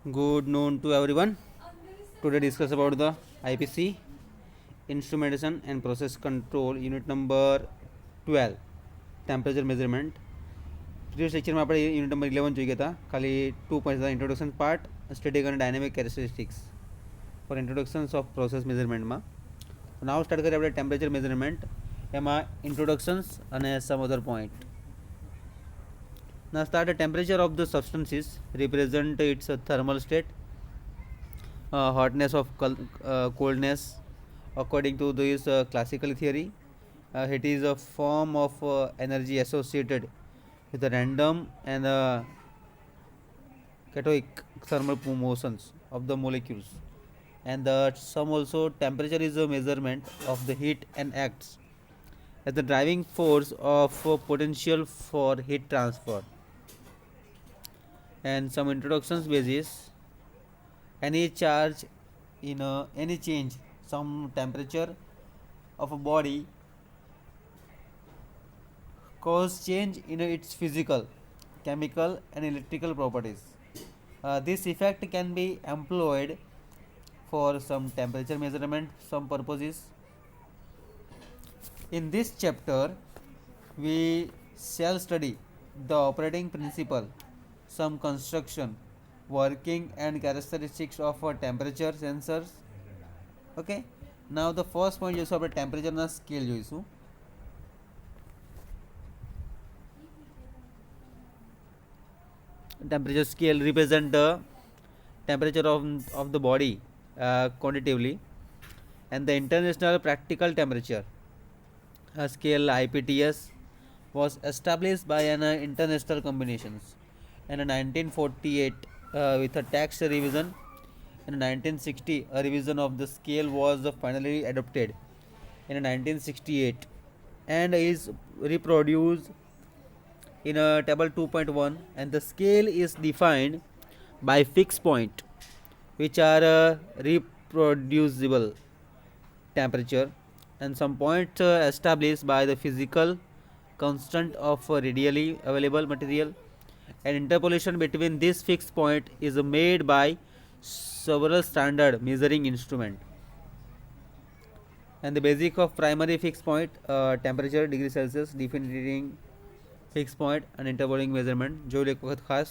Good noon to everyone. Today discuss about the IPC Instrumentation and Process Control Unit number 12 Temperature Measurement. Previous lecture में આપણે unit number 11 જોઈ ગયા હતા. ખાલી 2 points હતા. Introduction part, static and dynamic characteristics for introductions of process measurement માં. Now start કરીએ આપણે temperature measurement. એમાં introductions અને some other point. Now start the temperature of the substances represent its thermal state, hotness of coldness according to this classical theory. It is a form of energy associated with the random and catoic thermal motions of the molecules, and some also temperature is a measurement of the heat and acts as the driving force of potential for heat transfer. And some introductions basis, any charge in any change some temperature of a body cause change in its physical, chemical and electrical properties. This effect can be employed for some temperature measurement some purposes. In this chapter we shall study the operating principle, some construction, working and characteristics of temperature sensors. Okay, now the first point જોઈશું આપણે ટેમ્પરેચરના scale જોઈશું. Temperature scale represent the temperature of the body quantitatively, and the international practical temperature scale IPTS was established by an international combinations in 1948 with a tax revision. In 1960 a revision of the scale was finally adopted in 1968 and is reproduced in table 2.1, and the scale is defined by fixed point which are reproducible temperature, and some points established by the physical constant of readily available material, and interpolation between this fixed point is made by several standard measuring instrument. And the basic of primary fixed point, temperature degree Celsius, defining fixed point and interpolating measurement. જોઈ લો એક વખત ખાસ.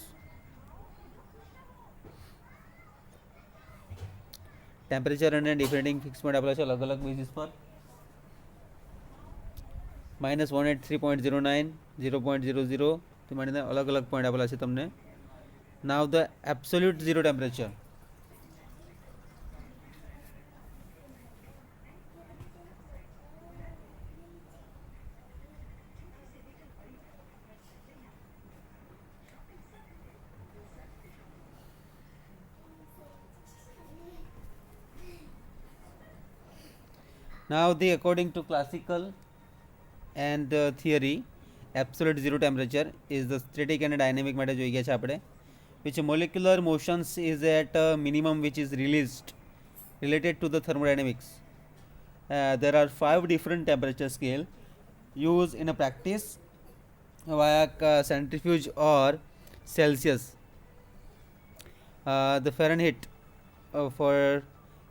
Temperature અને ડિફરન્ટિંગ fix point આપેલા છે અલગ અલગ basis પર. -183.09, 0.00 થી માંડીને અલગ અલગ પોઈન્ટ આપેલા છે તમને. નાવ the absolute zero temperature. Now the according to classical and theory, absolute zero temperature is the static and dynamic માટે જોઈ ગયા છે આપણે, which molecular motions is at a minimum which is released related to the thermodynamics. There are 5 different temperature scale used in a practice via centrifuge or Celsius. The Fahrenheit for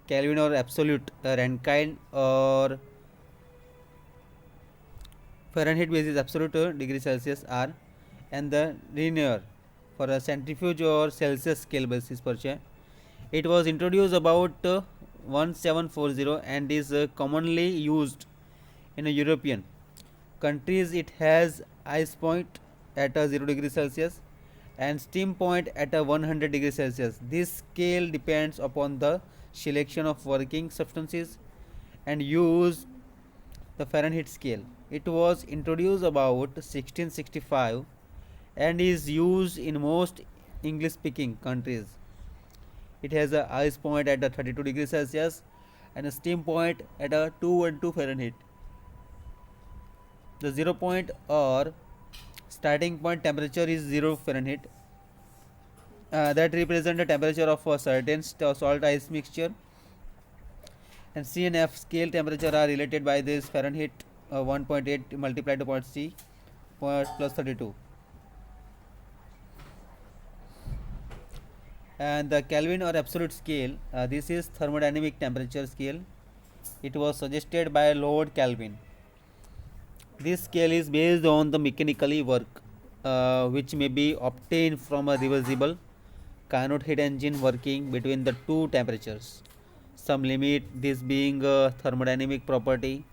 Kelvin or absolute, Rankine or Fahrenheit basis absolute degree Celsius are, and the linear for a centrifuge or Celsius scale basis per se. It was introduced about 1740 and is commonly used in European countries. It has ice point at 0 degree Celsius and steam point at 100 degree Celsius. This scale depends upon the selection of working substances and use the Fahrenheit scale. It was introduced about 1665 and is used in most English speaking countries. It has a ice point at 32 degrees Celsius and a steam point at 212 Fahrenheit. The 0 point or starting point temperature is 0 Fahrenheit. That represent the temperature of a certain salt ice mixture, and C and F scale temperature are related by this Fahrenheit 1.8 multiplied to point C plus 32. And the Kelvin or absolute scale, this is thermodynamic temperature scale. It was suggested by Lord Kelvin. This scale is based on the mechanically work which may be obtained from a reversible Carnot heat engine working between the two temperatures. Some limit this being a thermodynamic property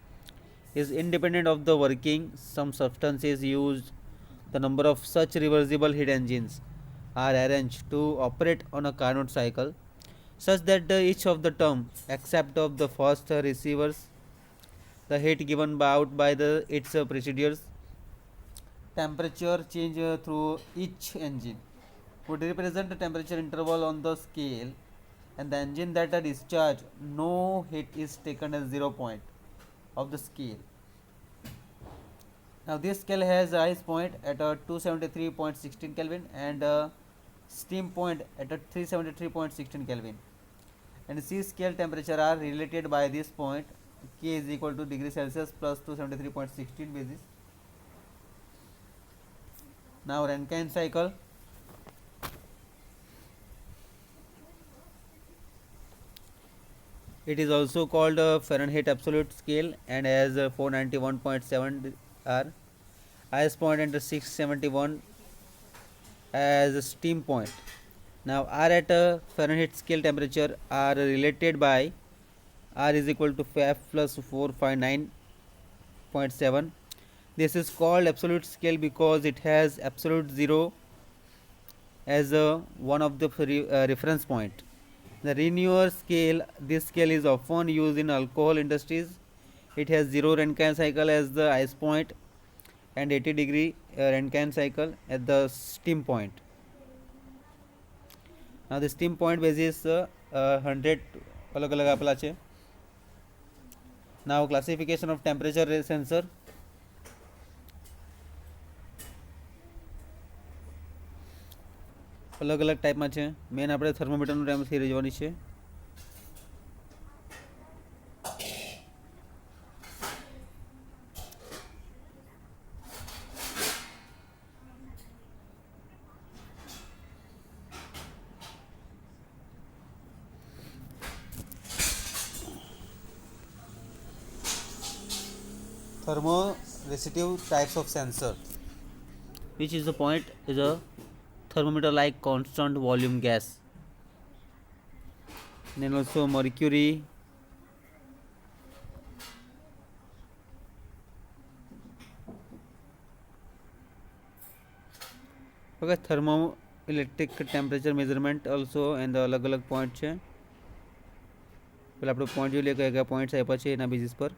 is independent of the working. Some substances used, the number of such reversible heat engines are arranged to operate on a Carnot cycle such that each of the term except of the first receives the heat given out by the its procedures. Temperature change through each engine would represent the temperature interval on the scale, and the engine that are discharged no heat is taken as 0 point of the scale. Now this scale has a ice point at a 273.16 Kelvin and a steam point at a 373.16 Kelvin, and C scale temperature are related by this point. K is equal to degree Celsius plus 273.16 basis. Now Rankine cycle. It is also called a Fahrenheit absolute scale and has 491.7 R ice point and 671 as a steam point. Now R at a Fahrenheit scale temperature are related by R is equal to F plus 459.7. This is called absolute scale because it has absolute zero as one of the reference point. The Renier scale, this scale is often used in alcohol industries. It has 0 Rankine cycle as the ice point and 80-degree Rankine cycle at the steam point. Now the steam point basis 100 अलग अलग आपला છે. Now classification of temperature sensor. अलग अलग टाइपમાં છે. Main આપણે થર્મોમીટરનું time થઈ રહેવાની છે. Thermoresistive types of sensor, which is the point is a thermometer like constant volume gas, then also mercury, okay, thermoelectric temperature measurement also and the अलग अलग point છે. પેલા આપણે point જોઈ લઈએ કયા કયા points આપ્યા છે એના બેસિસ પર.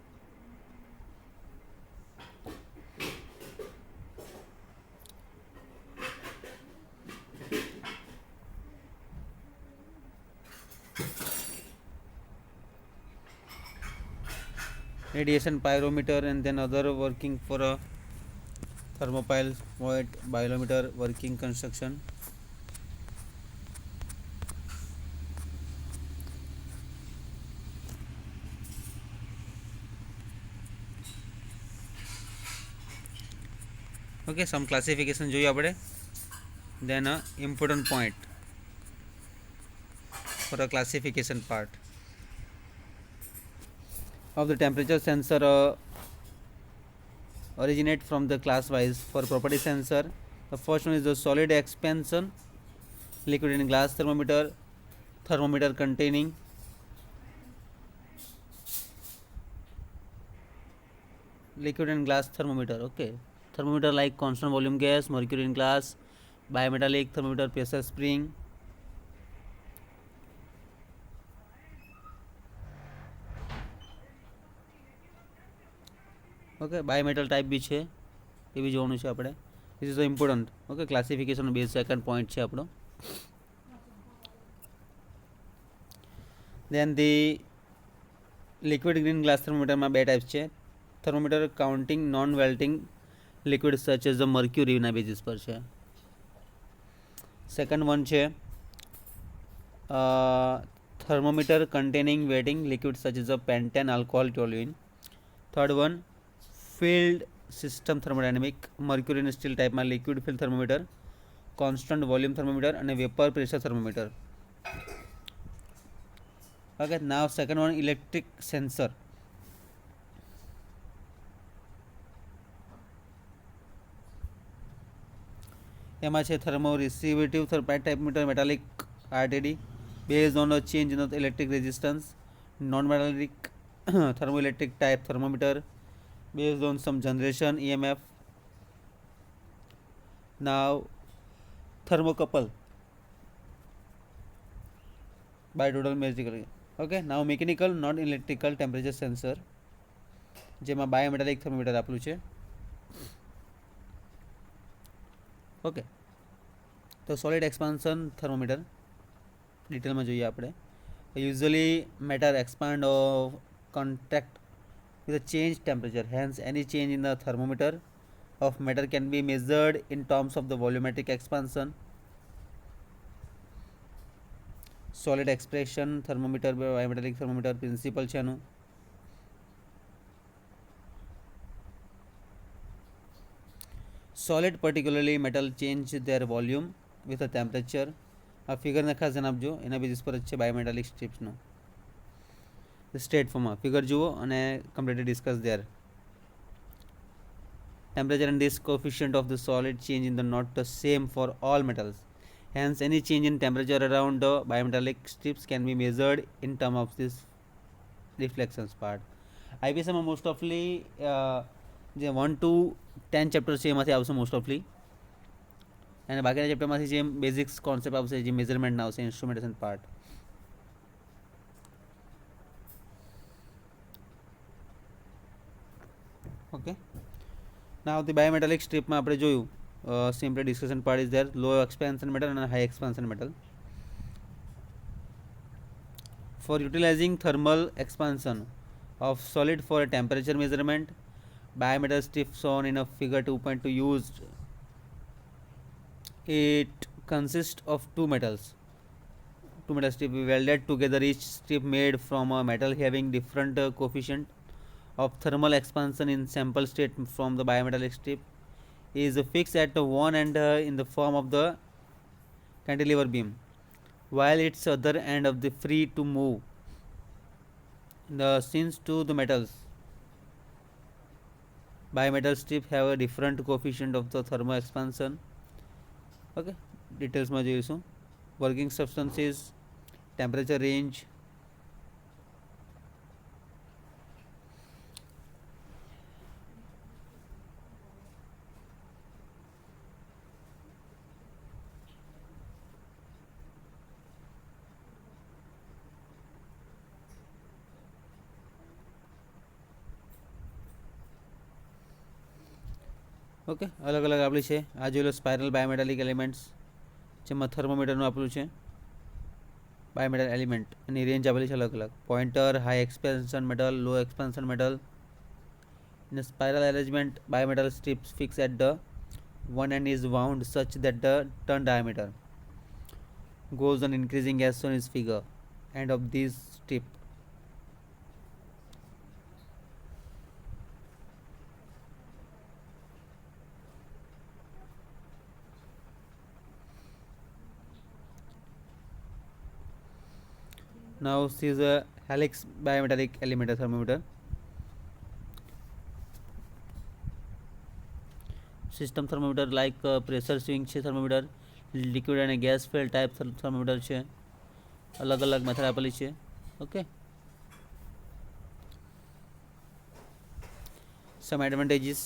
Radiation pyrometer and then other working for a thermopile point biometer working construction. Okay, some classification જોઈએ આપણે. Then a important point for a classification part of the temperature sensor originate from the class wise. For property sensor, the first one is the solid expansion liquid in glass thermometer, thermometer containing liquid and glass thermometer. Okay, thermometer like constant volume gas, mercury in glass, bimetallic thermometer, pressure spring. Okay bimetal type B છે એ B જોવાનું છે આપણે. This is important. Okay classification base second point છે આપણો. Then the liquid green glass થર્મોમીટરમાં બે types છે. Thermometer containing non wetting liquid such as the મર્ક્યુરીના બેઝિસ પર છે. સેકન્ડ વન છે thermometer containing wetting liquid such as a pentane alcohol toluene. Third one, field system thermodynamic mercury and steel type માં liquid field thermometer, constant volume thermometer અને vapor pressure thermometer. Okay, now second one, electric sensor. એમાં છે thermo રિસીવેટિવ type meter metallic RTD based on a change in the electric resistance. Non-metallic thermoelectric type thermometer based on some generation EMF. Now thermocouple by total magically. Okay, now mechanical not electrical temperature sensor જેમાં બાયોમેટાલિક thermometer આપેલું છે. Okay, તો solid expansion thermometer ડિટેલમાં જોઈએ આપણે. Usually matter expand or contract with a change temperature, hence any change in the thermometer of matter can be measured in terms of the volumetric expansion. Solid expression thermometer bimetallic thermometer principle છે આનું. Solid particularly metal change their volume with a temperature. આ ફિગરને ખાસ ધ્યાન આપજો, એના basis પર જ છે બાયોમેટાલિક સ્ટ્રીપ્સનું સ્ટ્રેટ ફોર્મમાં ફિગર જુઓ અને completely discuss there. Temperature and this coefficient of the solid change in the not the same for all metals. Hence, any change in temperature around the bimetallic strips can be measured in terms of this reflections part. IPSમાં most oftenly જે 1 to 10 chapter છે એમાંથી આવશે most ઓફલી, અને બાકીના ચેપ્ટરમાંથી જે basics concept આવશે, જે મેઝરમેન્ટના આવશે, instrumentation part. Okay, now the bimetallic સ્ટ્રીપમાં આપણે જોયું simply discussion part is there, low expansion metal અને high expansion metal. For utilizing thermal expansion of solid for a temperature measurement, bimetal strip shown in a figure 2.2 used. It consists of two metal strip welded together, each strip made from a metal having different coefficient of thermal expansion in sample state from the biometallic strip is fixed at one end in the form of the cantilever beam, while its other end of the free to move the since to the metals. Bimetal strip have a different coefficient of the thermal expansion. Okay, ડિટેલ્સમાં જોઈશું. Working substances, temperature range. Okay, અલગ અલગ આપેલી છે. આ જોઈ લો spiral બાયોમેટાલિક elements, જેમાં થર્મોમીટરનું આપેલું છે બાયોમેટલ એલિમેન્ટ, એની રેન્જ આપેલી છે અલગ અલગ. Pointer, high expansion metal, low expansion metal. In a spiral arrangement, bimetal strips fixed at the one end is wound such that the turn diameter goes on increasing as shown in this figure. End of this strip. Now this is a helix bimetallic element thermometer. System thermometer like pressure swing છે thermometer, liquid અને gas filled type thermometer છે. અલગ અલગ method આપેલી છે. Okay, some advantages.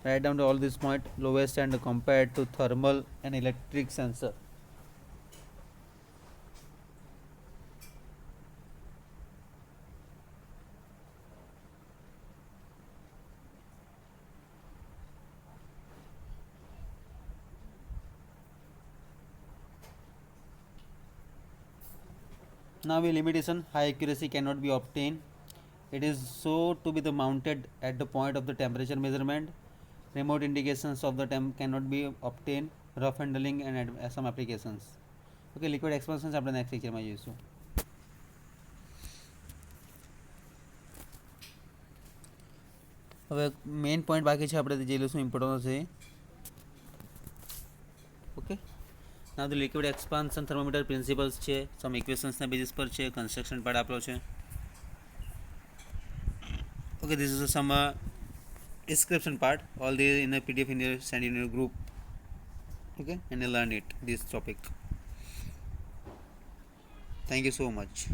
Write down all this point, lowest and compared to thermal and electric sensor. Now a limitation, high accuracy cannot be obtained. It is so to be the mounted at the point of the temperature measurement. Remote indications of the temp cannot be obtained. Rough handling and some applications. Okay, liquid expansions આપણે next lecture માં જોઈશું. હવે main point બાકી છે, આપણે જે લઈશું important છે. ઓકે, ના તો લિક્વિડ એક્સપાન્શન થર્મોમીટર પ્રિન્સિપલ્સ છે, સમ ઇક્વેશન્સના બેઝિસ પર છે, કન્સ્ટ્રક્શન પાર્ટ આપેલો છે. Okay, this is some description part. All the in the PDF in your send in your group. Okay, and you learn it this topic. Thank you so much.